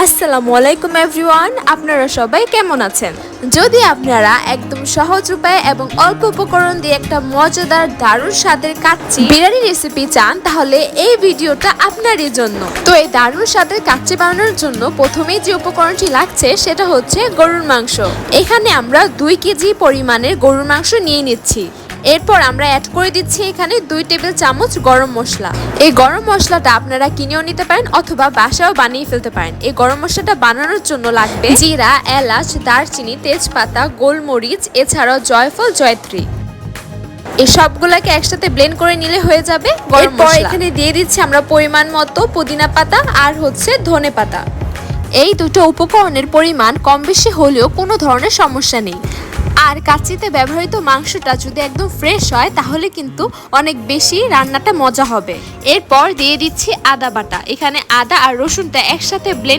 আসসালামু আলাইকুম এভরিওয়ান, আপনারা সবাই কেমন আছেন? যদি আপনারা একদম সহজ উপায়ে এবং অল্প উপকরণ দিয়ে একটা মজাদার দারুণ স্বাদের কাচ্চি বিরিয়ানি রেসিপি চান, তাহলে এই ভিডিওটা আপনারই জন্য। তো এই দারুণ স্বাদের কাচ্চি বানানোর জন্য প্রথমেই যে উপকরণটি লাগছে সেটা হচ্ছে গরুর মাংস। এখানে আমরা 2 কেজি পরিমাণের গরুর মাংস নিয়ে নিচ্ছি। এরপর আমরা অ্যাড করে দিচ্ছি এখানে 2 টেবিল চামচ গরম মশলা। এই গরম মশলাটা আপনারা কিনেও নিতে পারেন অথবা বাসায়ও বানিয়ে ফেলতে পারেন। এই গরম মশলাটা বানানোর জন্য লাগবে জিরা, এলাচ, দারচিনি, তেজপাতা, গোলমরিচ, এছাড়াও জয়ফল, জয়ত্রী। এই সবগুলোকে একসাথে ব্লেন্ড করে নিলে হয়ে যাবে গরম মশলা। এখানে দিয়ে দিচ্ছি আমরা পরিমাণ মতো পুদিনা পাতা আর হচ্ছে ধনে পাতা। এই দুটো উপকরণের পরিমাণ কম বেশি হলেও কোনো ধরনের সমস্যা নেই। আর কাচ্চিতে ব্যবহৃত মাংসটা যদি একদম ফ্রেশ হয় তাহলে কিন্তু অনেক বেশি রান্নাটা মজা হবে। এরপর দিয়ে দিচ্ছি আদা বাটা। এখানে আদা আর রসুনটা একসাথে ব্লেন্ড